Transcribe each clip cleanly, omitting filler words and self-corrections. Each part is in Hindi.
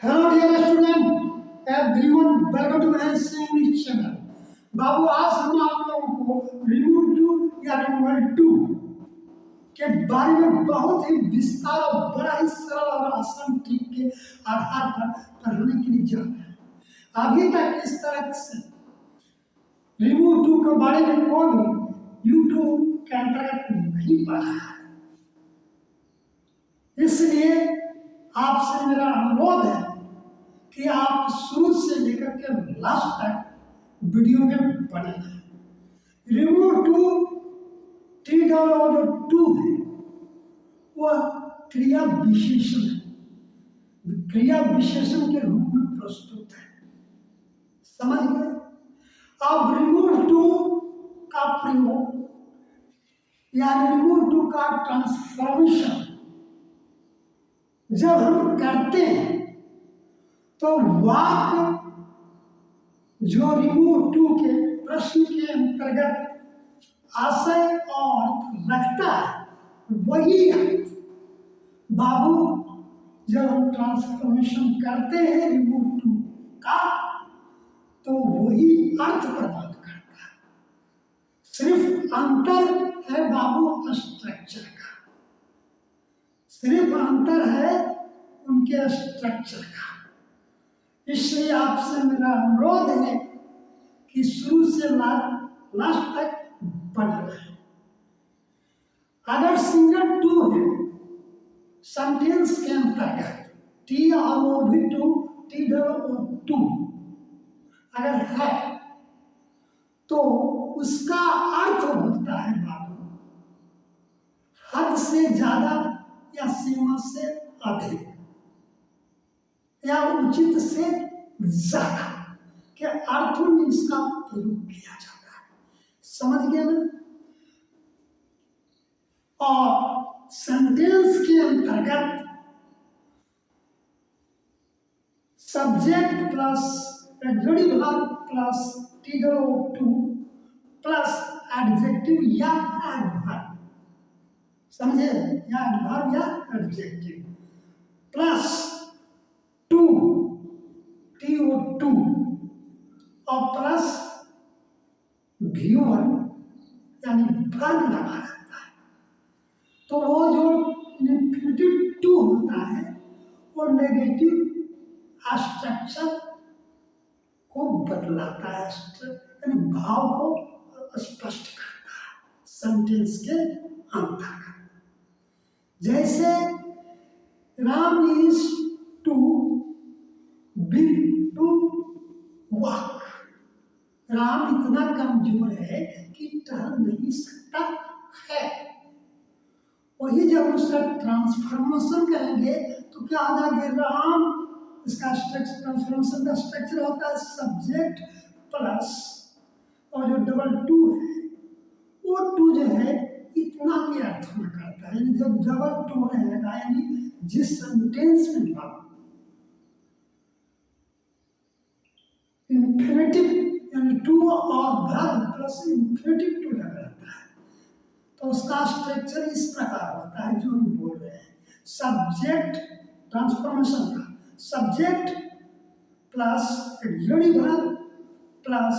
Hello dear student everyone, welcome to my English channel. बाबू, आज हम आप लोगों को रिमूव टू या रिमूवल टू के बारे में बहुत ही विस्तार और बड़ा ही सरल और आसान ट्रिक के आधार पर पढ़ाने के लिए जा रहे हैं। अभी तक इस तरह से रिमूव टू के बारे में कोई यूट्यूब के अंतर्गत नहीं पढ़ा है, इसलिए आपसे मेरा अनुरोध है कि आप शुरू से लेकर के लास्ट तक वीडियो में बने रहें। रिमूव टू टी डबल जो टू है वह क्रिया विशेषण है, क्रिया विशेषण के रूप में प्रस्तुत है। समझ गए? अब रिमूव टू का प्रयोग या रिमूव टू का ट्रांसफॉर्मेशन जब हम करते हैं तो वाक्य जो रिमूव टू के प्रश्न के अंतर्गत आशय और अर्थ रखता है वही अर्थ बाबू जब हम ट्रांसफॉर्मेशन करते हैं रिमूव टू का तो वही अर्थ प्रदान करता है। सिर्फ अंतर है बाबू स्ट्रक्चर का, सिर्फ अंतर है उनके स्ट्रक्चर का। इसलिए आपसे मेरा अनुरोध है कि शुरू से लास्ट तक पढ़ रहे। अगर सिंगल टू है सेंटेंस के अंतर्गत टी और ओ भी टू टी डबल टू अगर है तो उसका अर्थ होता है बाबू हद से ज्यादा या सीमा से अधिक या उचित से ज्यादा के अर्थों में इसका प्रयोग किया जाता है। समझ गए ना? और सेंटेंस के अंतर्गत subject plus adjective verb plus TW to plus adjective या एडवर्ब, समझे? या एडवर्ब या एडजेक्टिव प्लस टू TO2 और प्लस V1 यानी वर्ब लगा रहता है। तो वो जो इन्फिनिटिव टू होता है वो नेगेटिव स्ट्रक्चर को बदलाता है, यानी भाव को स्पष्ट करता है सेंटेंस के अंतर्गत। जैसे Ram is too big to walk, Ram इतना कमजोर है कि टहल नहीं सकता है। वही जब उसका ट्रांसफॉर्मेशन करेंगे तो क्या हो जाएगा? राम, इसका स्ट्रक्चर ट्रांसफॉर्मेशन का स्ट्रक्चर होता है सब्जेक्ट प्लस और जो डबल टू है वो टू जो है इतना के अर्थ में करता है। यानी जब डबल टू रहेगा यानी जिस सेंटेंस में इन्फिनिटिव यानी टू और वर्ब प्लस इन्फिनिटिव टू लगा रहता है तो उसका स्ट्रक्चर इस प्रकार होता है जो हम बोल रहे हैं। सब्जेक्ट ट्रांसफॉर्मेशन का subject plus adjective verb plus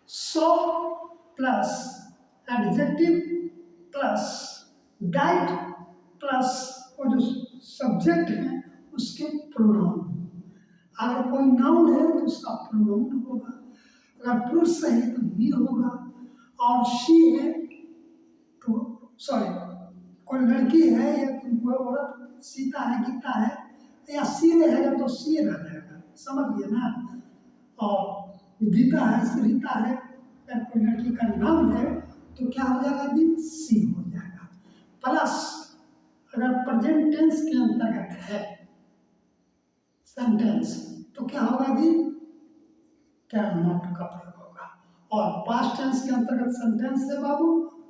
so plus adjective plus diet plus वो जो सब्जेक्ट है उसके प्रोनाउन। अगर कोई नाउन है तो उसका प्रोनाउन होगा, अगर पुरुष है तो ही होगा, और शी है तो सॉरी कोई लड़की है या कोई औरत सीता है गीता है या सी रहेगा तो सी रह जाएगा। समझ गए ना? और गीता है रीता है या कोई लड़की का नाम है तो क्या हो जाएगा जी? सी हो जाएगा। प्लस अगर प्रेजेंट टेंस के अंतर्गत है सेंटेंस तो क्या होगा जी? कैन नॉट का प्रयोग होगा। और पास्ट टेंस के अंतर्गत सेंटेंस है बाबू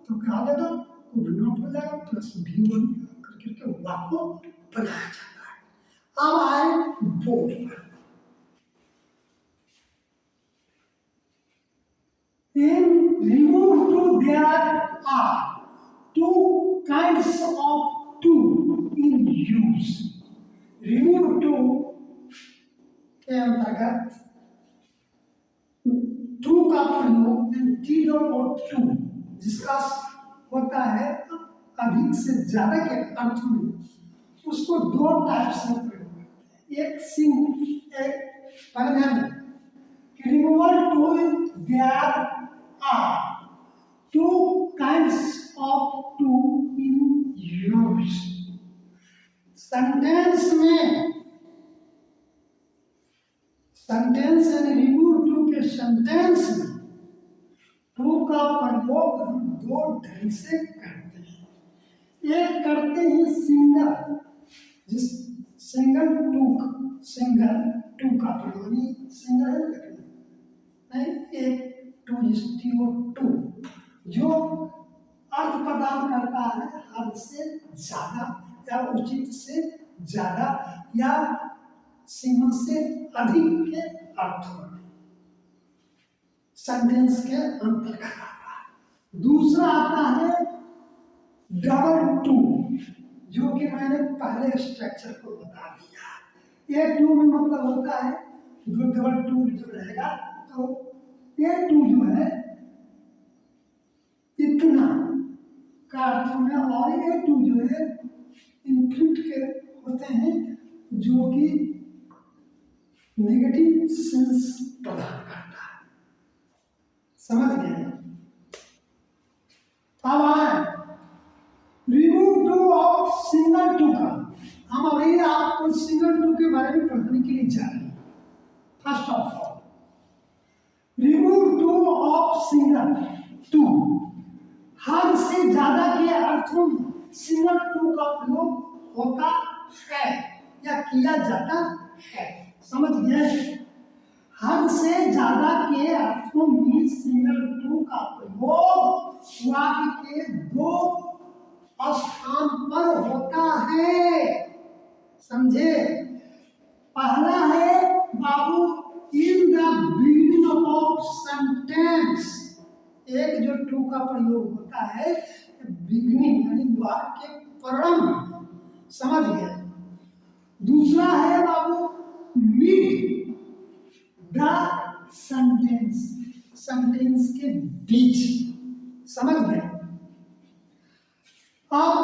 तो क्या हो जाएगा? कुड नॉट हो जाएगा प्लस V1 करके वाक्य को बनाया जाता है। अब आए बोर्ड पर। In remove to there are two kinds of to in use. Remove too के अंतर्गत टू का प्रयोग टी डॉट और टू जिसका होता है अधिक से ज्यादा के अर्थ में, उसको दो टाइप से प्रयोग करते हैं। एक पहले ध्यान removal too there are two kinds of too in use. Sentence यानी रिमूव टू के सेंटेंस में टू का प्रयोग हम दो ढंग से करते हैं। एक करते हैं सिंगल, जिस सिंगल टू का प्रयोग सिंगल नहीं, एक टू जो अर्थ प्रदान करता है हद से ज्यादा या उचित से ज्यादा या सीमा से अधिक के अर्थ में सेंटेंस के अंतर्गत आता है। दूसरा आता है डबल टू, जो कि मैंने पहले स्ट्रक्चर को बता दिया। ए टू में मतलब होता है जो डबल टू जो रहेगा, तो ए टू जो है इतना का अर्थ में, और ए टू जो है इनफिनिट के होते हैं जो कि नेगेटिव सेंस प्रदान करता है। समझ गए? अब आए remove too of single too का। हम अभी आपको सिंगल टू के बारे में पढ़ने के लिए जा रहे हैं। First of all remove too of single too, हद से ज्यादा के अर्थों में सिंगल टू का प्रयोग होता है या किया जाता है। समझ गए? हद से ज्यादा के अर्थों में सिंगल टू का प्रयोग वाक्य के दो स्थान पर होता है। समझे? पहला है बाबू in the beginning of sentence, एक जो टू का प्रयोग होता है बिगिनिंग यानी वाक्य के प्रारंभ। समझ गए? दूसरा है बाबू मिड द सेंटेंस, सेंटेंस के बीच। समझ गए? अब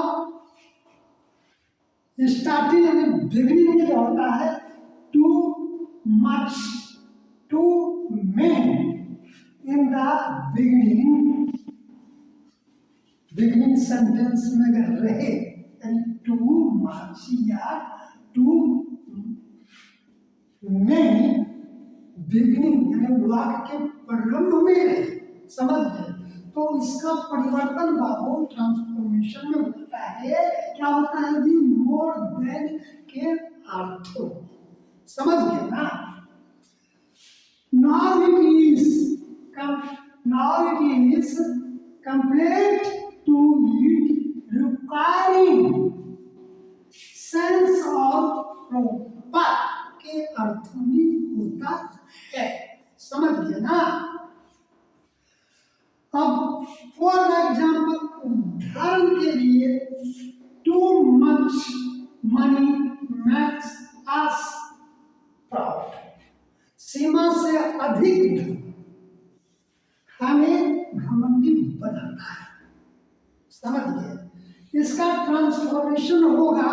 स्टार्टिंग यानी बिगिनिंग में जो होता है too much, too many in the beginning, beginning sentence में अगर रहे यानी टू मच या टू मेन बिगिनिंग यानी वाक्य के प्रारंभ में रहे। समझ गए? तो इसका परिवर्तन बाबू ट्रांसफॉर्मेशन में होता है। क्या होता है जी? मोर देन के अर्थों। समझ गए ना? Now it is complete to it requiring sense of proper के अर्थों में होता है। समझ गए ना? अब फॉर एग्जाम्पल उदाहरण के लिए too much money makes us proud, सीमा से अधिक धन हमें घमंडी बनाता है। समझ गए? इसका ट्रांसफॉर्मेशन होगा,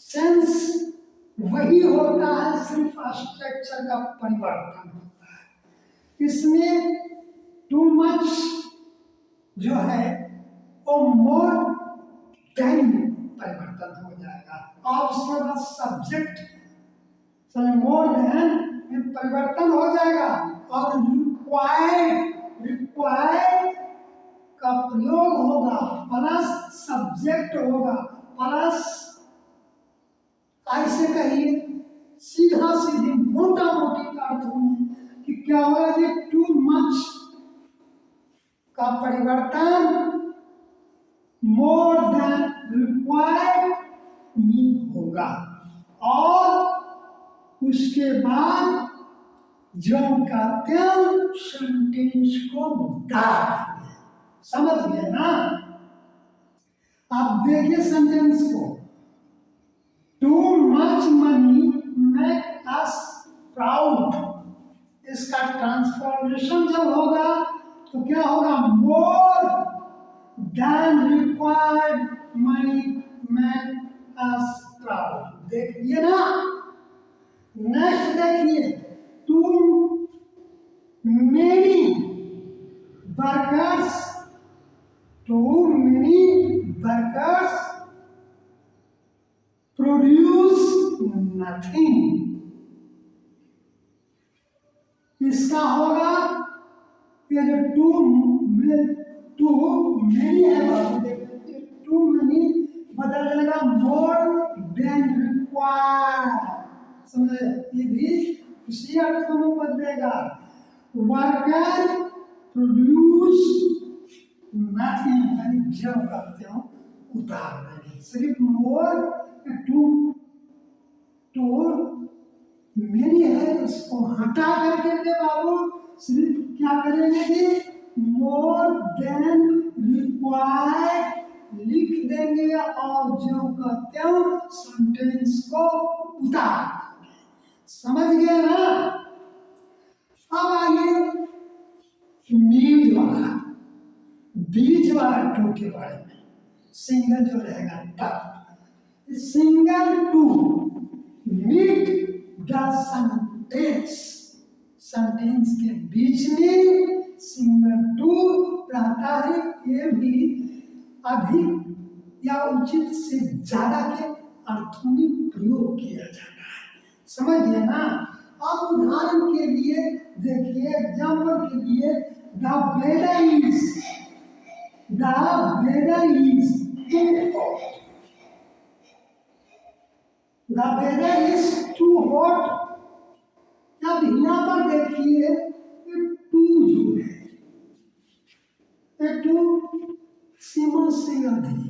सेंस वही होता है, सिर्फ स्ट्रक्चर का परिवर्तन होता है। इसमें टू मच जो है वो मोर देन परिवर्तन हो जाएगा, और उसके बाद सब्जेक्ट मोर देन में परिवर्तन हो जाएगा, और रिक्वायर्ड का प्रयोग होगा, प्लस सब्जेक्ट होगा, प्लस ऐसे कहिए सीधा सीधे मोटा मोटी अर्थों में कि क्या होगा कि टू मच का परिवर्तन मोर देन रिक्वायर्ड में होगा, और उसके बाद जो का त्यों सेंटेंस को डाल। समझ गए ना? आप देखिए सेंटेंस को, टू ट्रांसफॉर्मेशन जब होगा तो क्या होगा, more than required money make us proud. देखिए ना, नेक्स्ट देखिए, too many workers, too many workers produce nothing. इसका होगा, ये जो टू मेनी है बाबू, देखिए टू मेनी बदल जाएगा मोर देन रिक्वायर्ड। समझे, ये भी उसी अर्थ में बदलेगा। वर्कर प्रोड्यूस नथिंग, यानी जब करते हो उतार देंगे, सिर्फ मोर टू मेरी है, उसको हटा करके के बाबू सिर्फ क्या करेंगे कि मोर देन रिक्वायर्ड लिख देंगे और जो कहते हो सेंटेंस को उतार देंगे। समझ गए ना? अब आइए मीड वाला, बीच वाला टू के बारे में। सिंगल जो रहेगा तब, single to meet the sentence, sentence के बीच में सिंगल टू रहता है। ये भी अधिक या उचित से ज्यादा के अर्थों में प्रयोग किया जाता है। समझ गए ना? अब उदाहरण के लिए देखिए, एग्जाम्पल के लिए, the weather is too hot, the weather is too hot। अब यहाँ पर देखिए, टू जो है, टू सीमा से अधिक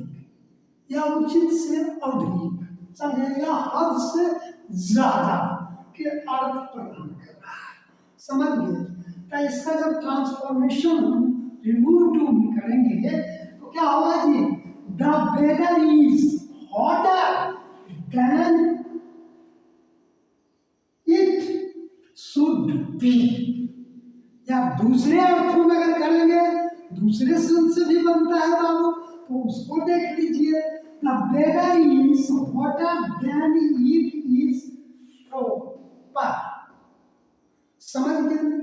या उचित से अधिक, समझे, या हद से ज्यादा के अर्थ प्रदान कर रहा है। समझ गए? तो इसका जब ट्रांसफॉर्मेशन रिमूव टू में करेंगे तो क्या होगा जी, the weather is hotter than it should be. या दूसरे अर्थों में अगर करेंगे, दूसरे सेंस से भी बनता है बाबू, तो उसको देख लीजिए। The weather is hotter than it is proper. समझ गए?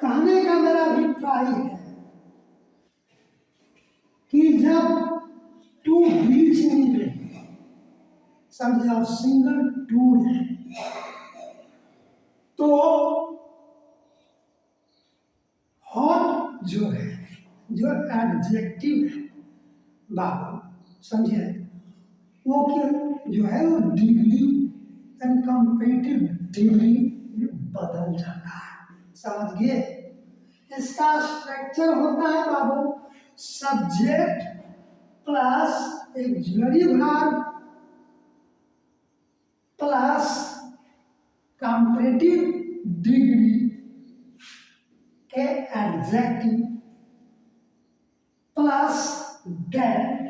कहने का मेरा अभिप्राय है कि जब टू बीच में रहेगा, समझे, और सिंगल टू है, तो हॉट जो है, जो एडजेक्टिव है बाबू, समझे, वो क्या जो है, वो डिग्री एंड कंपेरेटिव डिग्री में बदल जाता है। समझ गए? इसका स्ट्रक्चर होता है बाबू, subject plus auxiliary verb plus comparative degree के एडजेक्टिव प्लस देन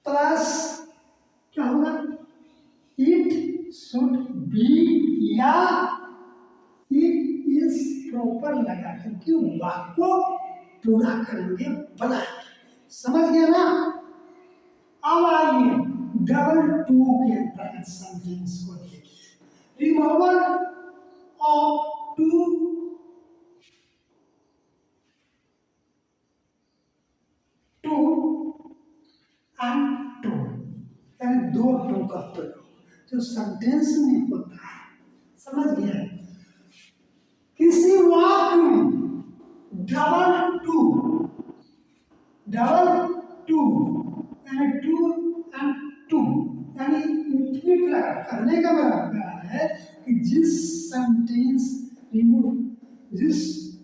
प्लस क्या होगा, इट शुड बी या इट इज प्रॉपर लगा करके वाक्य को पूरा करेंगे, बना। समझ गया ना? अब आइए डबल टू के तहत सेंटेंस को देखिए। Removal of to and to, यानी दो टू का प्रयोग जो सेंटेंस में होता है। समझ गया? किसी वाक्य में डबल टू यानी टू एंड टू यानी इंफिनिट लगा करने का मतलब है कि जिस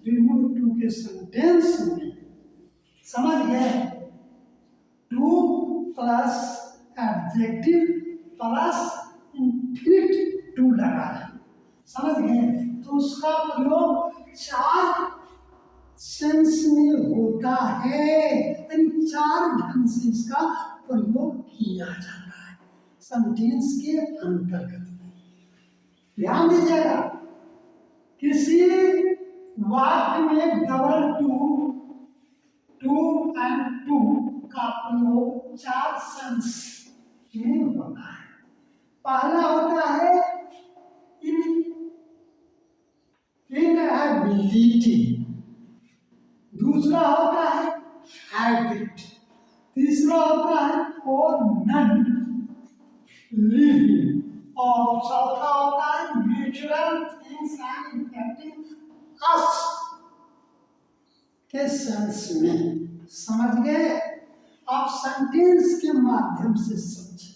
रिमूव टू के सेंटेंस में, समझ गए, to plus adjective plus infinite to लगा है। समझ गए? तो उसका प्रयोग चार सेंस में होता है, यानी चार ढंग से इसका प्रयोग किया जाता है सेंटेंस के अंतर्गत। ध्यान दीजिएगा, किसी वाक्य में डबल टू एंड टू का प्रयोग 4 सेंस में होता है। पहला होता है इनएबिलिटी, दूसरा होता है हैबिट, तीसरा होता है और नन लिविंग, और चौथा होता है नेचुरल थिंग्स एंड इम्पैक्टिंग अस के सेंस में। समझ गए? आप सेंटेंस के माध्यम से समझे।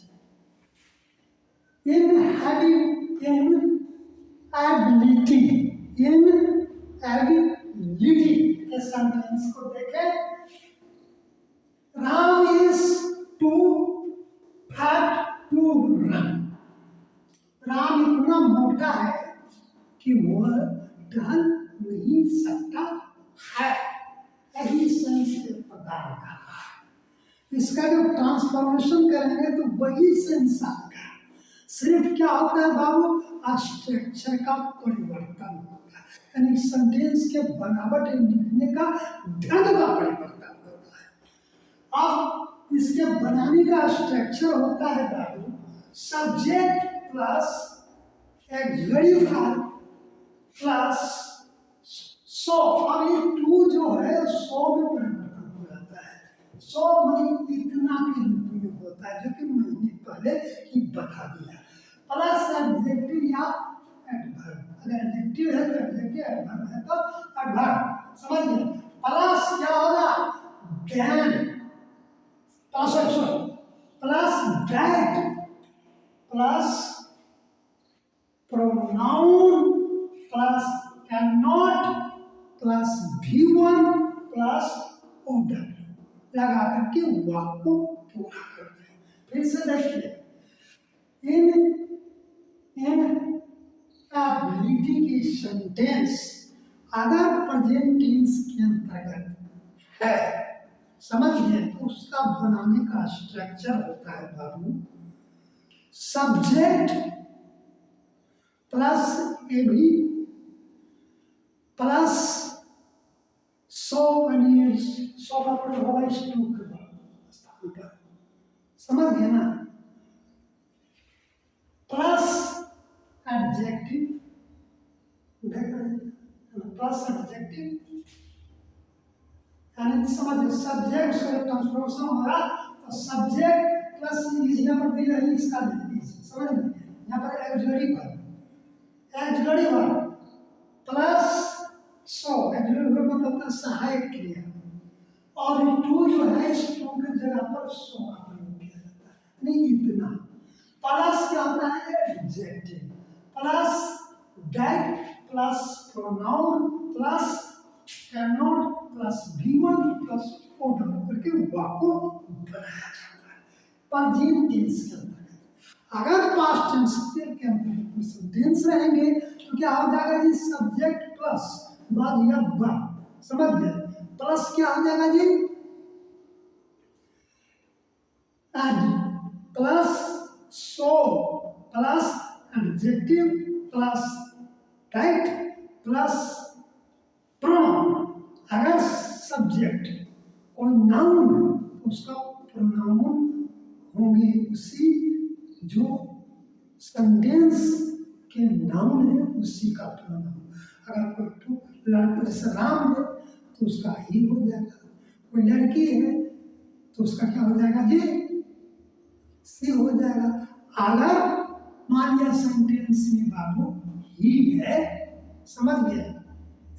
इनएबिलिटी के सेंटेंस को देखें। Ram is too fat to run. Ram इतना मोटा है कि वह टहल नहीं सकता है। यही सेंस के प्रदान कर रहा है। इसका जो ट्रांसफॉर्मेशन करेंगे तो वही सेंस आएगा। सिर्फ क्या होता है बाबू, स्ट्रक्चर का परिवर्तन होता है, यानी सेंटेंस के बनावट लिखने का ढंग का परिवर्तन होता है। अब इसके बनाने का स्ट्रक्चर होता है बाबू, subject plus auxiliary verb plus so. अब ये टू जो है सो में परिवर्तन हो जाता है। सो माने इतना के रूप में होता है, जो कि मैंने पहले ही बता दिया। प्लस एडजेक्टिव या एडवर्ब, अगर एडजेक्टिव है तो एडजेक्टिव, एडवर्ब है तो एडवर्ब। समझ गए? प्लस क्या होगा, then plus that plus pronoun plus cannot plus V1 plus OW लगा करके वाक्य को पूरा करते हैं। फिर से देखिए, इनएबिलिटी की सेंटेंस अगर प्रेजेंट टेंस के अंतर्गत है, समझिए, तो उसका बनाने का स्ट्रक्चर होता है बाबू, subject plus AB plus so का प्रयोग होगा इस टू के स्थान पर। समझ गए ना? प्लस एडजेक्टिव, देख रहे हैं, प्लस एडजेक्टिव, यानी समझ, सब्जेक्ट से ट्रांसफॉर्मेशन होगा तो सब्जेक्ट प्लस यहाँ पर दी रही, इसका समझ में, यहाँ पर ऑक्सिलरी वर्ब प्लस सो, ऑक्सिलरी वर्ब मतलब होता है सहायक क्रिया, और टू जो है इस टू के जगह पर सो का प्रयोग किया जाता है, नहीं इतना। प्लस क्या होता है, adjective plus that plus pronoun plus cannot plus V1 plus OW करके वाक्य बनाया जाता है प्रेजेंट टेंस के अंतर्गत। अगर पास्ट टेंस के अंतर्गत सेंटेंस रहेंगे तो क्या हो जाएगा जी, सब्जेक्ट प्लस बाद या वर्ब। समझ गए? प्लस क्या हो जाएगा जी, plus so plus adjective plus that plus pronoun. अगर सब्जेक्ट कोई नाउन है तो उसका प्रोनाउन होंगे उसी जो सेंटेंस के नाउन है उसी का प्रोनाउन। अगर कोई टू लड़का जैसे राम है तो उसका ही हो जाएगा, कोई लड़की है तो उसका क्या हो जाएगा जी, सी हो जाएगा। अगर मान लिया सेंटेंस में बाबू ही है, समझ गए,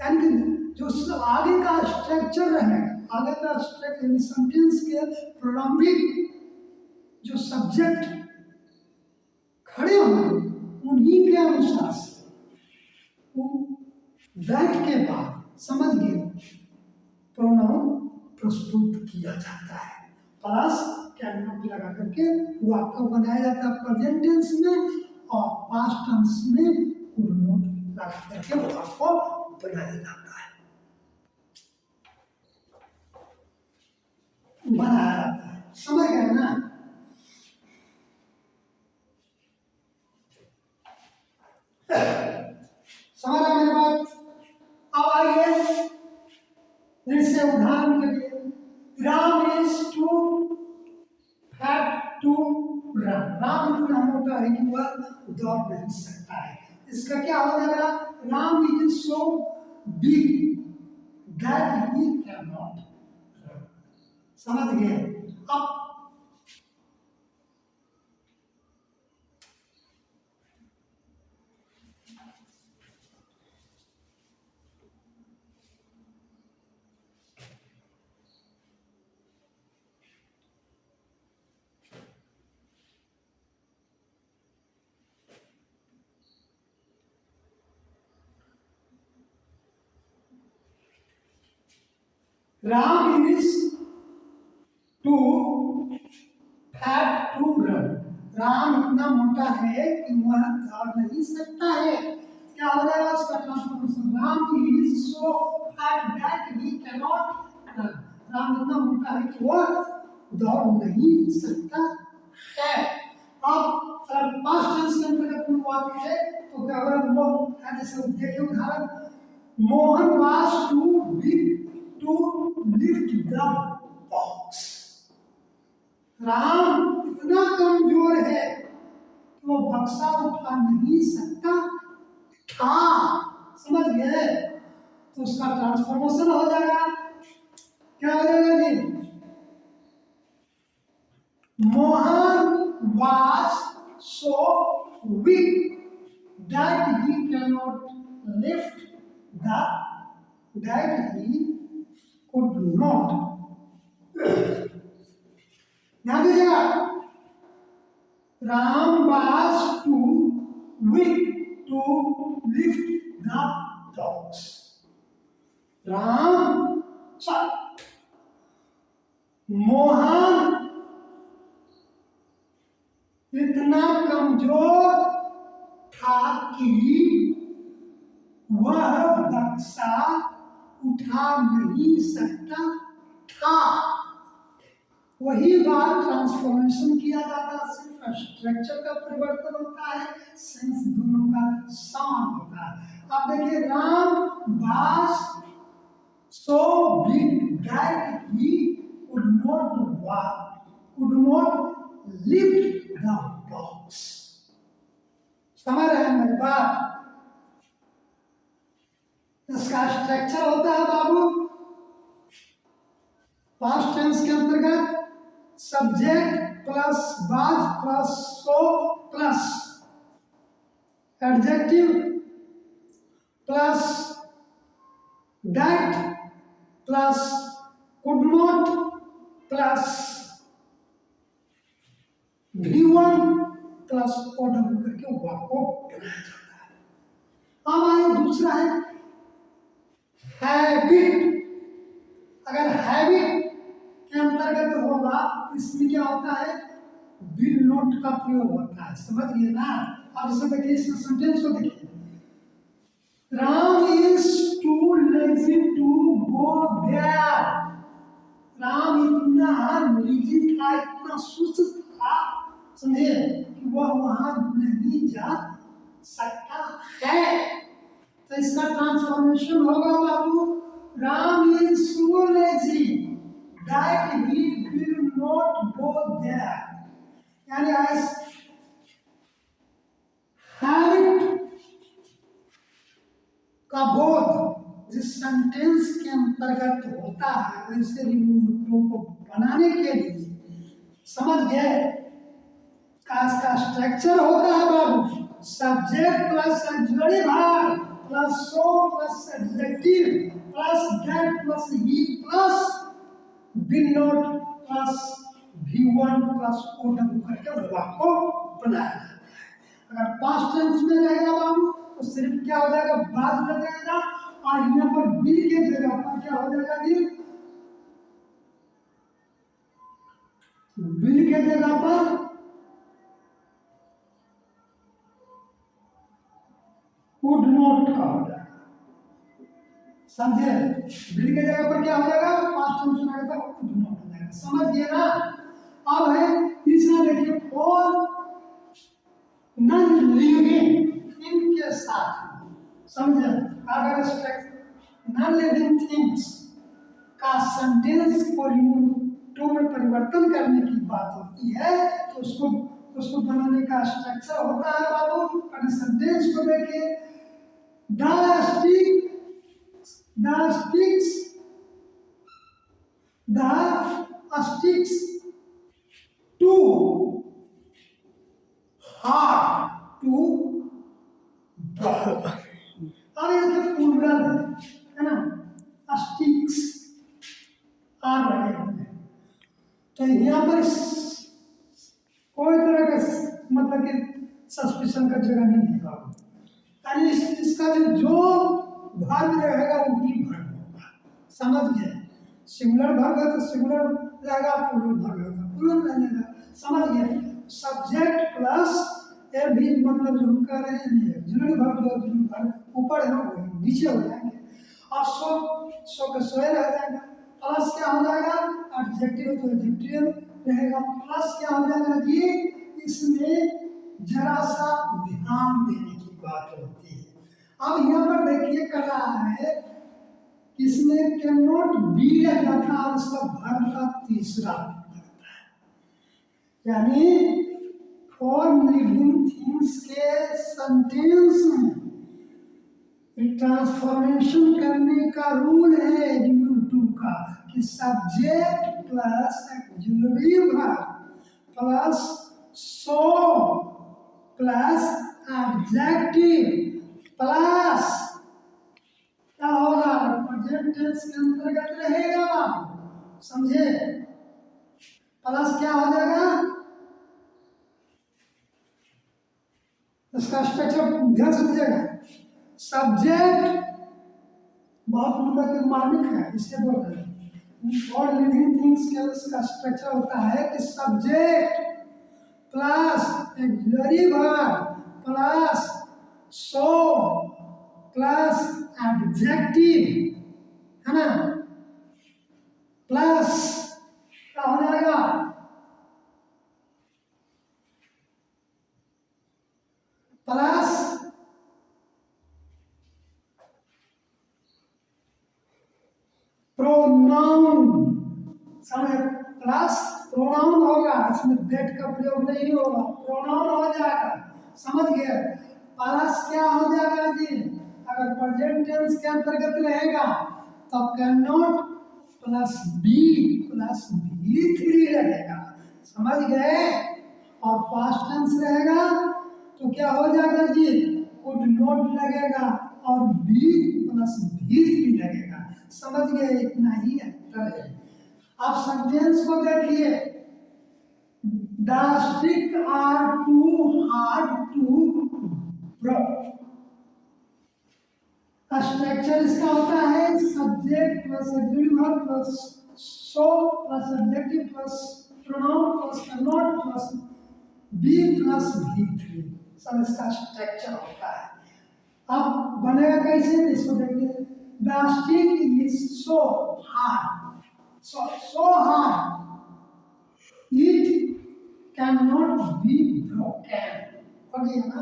यानी कि जो आगे का स्ट्रक्चर रहेगा, आगे का स्ट्रक्चर सेंटेंस के प्रारंभिक जो सब्जेक्ट खड़े होंगे उन्हीं के अनुसार से दैट के बाद, समझ गए, प्रोनाउन प्रस्तुत किया जाता है। प्लस कैनॉट लगा करके वाक्य बनाया जाता है प्रेजेंट टेंस में, और पास्ट टेंस में वुड नॉट लगा करके वाक्य बनाया जाता है, बनाया जाता है। समझ गए ना? उदाहरण के लिए Ram is too fat to run, Ram इतना मोटा है कि वह दौड़ नहीं सकता है। इसका क्या हो जाएगा, Ram is so big that he can not run. समझ गए? अब Ram is too fat to run, Ram इतना मोटा है कि वह दौड़ नहीं सकता है। क्या हो जाएगा उसका transformation, Ram is so fat that he can not run, Ram इतना मोटा है कि वह दौड़ नहीं सकता है। अब अगर पास्ट टेंस के अंतर्गत में बात करें तो क्या होगा, वो जैसे देखिए उदाहरण, Mohan was too big to lift the box, Ram इतना कमजोर है कि वो बक्सा उठा नहीं सकता था। समझ गए? तो उसका ट्रांसफॉर्मेशन हो जाएगा, क्या हो जाएगा जी, Mohan was so weak that he cannot lift the, that he could not, ध्यान दीजिएगा, Ram was too weak to lift the dogs, Ram Mohan इतना कमजोर था कि वह बक्सा उठा नहीं सकता था। वही बात ट्रांसफॉर्मेशन किया जाता है, सिर्फ स्ट्रक्चर का परिवर्तन होता है, सेंस दोनों का समान होता है। अब देखिए, Ram was so big that he could not walk, could not lift the box. समझ रहे हैं मेरी बात? इसका स्ट्रक्चर होता है बाबू, पास्ट टेंस के अंतर्गत subject plus was plus so plus adjective plus that plus could not plus V1 plus OW करके वाक्य बनाया जाता है। अब आए दूसरा है हैबिट। अगर हैबिट के अंतर्गत होगा इसमें क्या होता है, विल नॉट का प्रयोग होता है। समझिए ना? अब इसे देखिए, इस सेंटेंस को देखिए, Ram is too lazy to go there, Ram इतना लेजी था, इतना सुस्त था, समझे, कि वह वहां नहीं जा सकता है। तो इसका ट्रांसफॉर्मेशन होगा बाबू, Ram is so lazy that he will not go there, यानी हैबिट का बोध जिस सेंटेंस के अंतर्गत होता है, वैसे रिमूव को बनाने के लिए, समझ गए, का स्ट्रक्चर होता है बाबू, subject plus auxiliary verb plus so plus adjective plus that plus he plus will not plus V1 plus OW करके वाक्य बनाया जाता है। अगर पास्ट टेंस में रहेगा बाबू तो सिर्फ क्या हो जाएगा, बाद लग जाएगा, और यहाँ पर विल के जगह पर क्या हो जाएगा जी, विल के जगह पर कुड नॉट का हो जाएगा। समझे? विल के जगह पर क्या हो जाएगा, पास्ट टेंस में आएगा कुड नॉट हो जाएगा। समझिए ना? अब है तीसरा, देखिए, और नॉन लिविंग थिंग के साथ, समझे, अगर नॉन लिविंग थिंग्स का सेंटेंस को रिमूव टू में परिवर्तन करने की बात होती है, तो उसको बनाने का स्ट्रक्चर होता है बाबू। अगर सेंटेंस को देखिए, the sticks to hard to burn। अब ये प्लूरल है ना, स्टिक्स आर लगे हुए हैं, तो यहाँ पर कोई तरह का मतलब कि सस्पिशन का जगह नहीं है बाबू। यानी इसका जो भाग रहेगा वही भाग होगा, समझ गए। सिंगुलर भाग है तो सिंगुलर रहेगा, प्लूरल भाग है तो प्लूरल रहेगा, समझ गए। सब्जेक्ट प्लस ये भी मतलब जो हम कह रहे हैं ऑक्सिलरी भाग, जो ऑक्सिलरी भाग ऊपर है वो नीचे हो जाएंगे, और सो के सोए रह जाएगा। प्लस क्या हो जाएगा, एडजेक्टिव तो एडजेक्टिव रहेगा। प्लस क्या हो जाएगा जी, इसमें जरा सा ध्यान देने की बात होती है। अब यहाँ पर देखिए कर रहा है, इसमें कैन नॉट बी लगा था और उसका वर्ब का तीसरा लगता है, यानी फॉर लिविंग थिंग्स के सेंटेंस में ट्रांसफॉर्मेशन करने का रूल है रिव्यू 2 का, कि subject plus auxiliary verb plus so plus adjective plus क्या होगा, प्रेजेंट टेंस के अंतर्गत रहेगा, समझे। प्लस क्या हो जाएगा, इसका स्ट्रक्चर ध्यान से दीजिएगा। सब्जेक्ट बहुत मतलब मार्मिक है, इससे बोल रहे हैं। और लिविंग थिंग्स के उसका स्ट्रक्चर होता है कि subject plus auxiliary verb plus so plus adjective, है ना, प्लस क्या हो जाएगा, प्लस प्रोनाउन, समझे। प्लस प्रोनाउन होगा, इसमें दैट का प्रयोग नहीं होगा, प्रोनाउन हो जाएगा, समझ गए। प्लस क्या हो जाएगा जी, अगर प्रेजेंट टेंस के अंतर्गत रहेगा तो कैन नॉट प्लस बी3 रहेगा, समझ गए। और पास्ट टेंस रहेगा तो क्या हो जाएगा जी, कुड नॉट लगेगा और बी प्लस बी3 लगेगा, समझ गए। इतना ही अंतर है। अब सेंटेंस को देखिए, the stick are too hard to break. Structure इसका होता है subject plus auxiliary verb plus so plus adjective plus pronoun plus not plus be plus बी3, सब इसका स्ट्रक्चर होता है। अब बनेगा कैसे, इसको देखिए। The stick is so hard, so hard it can not be broken, हो गया ना।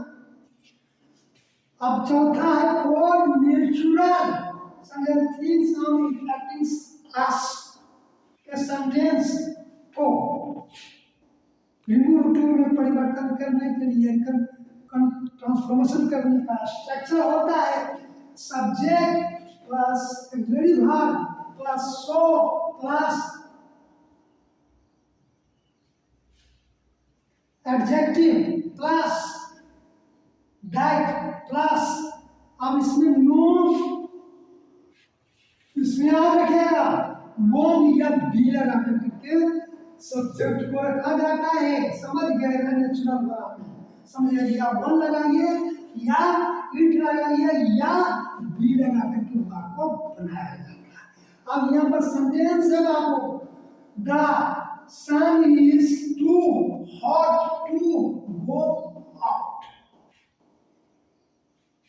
अब चौथा है for natural things on reflecting us के सेंटेंस को रिमूव टू में परिवर्तन करने के लिए ट्रांसफॉर्मेशन करने का स्ट्रक्चर होता है subject plus auxiliary verb plus so plus adjective plus that plus, अब इसमें नो, इसमें याद रखिएगा वन या बी लगा करके सब्जेक्ट को रखा जाता है, समझ गए ना। नेचुरल वर्ब में समझिए, या वन लगाइए या इट लगाइए या बी लगा करके वर्ब को बनाया जाता है। अब यहाँ पर सेंटेंस है आपको, the sun is too hot to go out.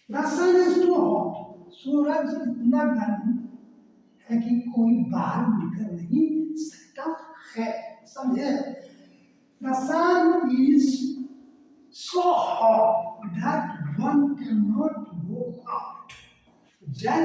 The sun is too hot, सूरज इतना गर्म है कि कोई बाहर निकल नहीं सकता है, समझे। The sun is so hot that one cannot go out। जय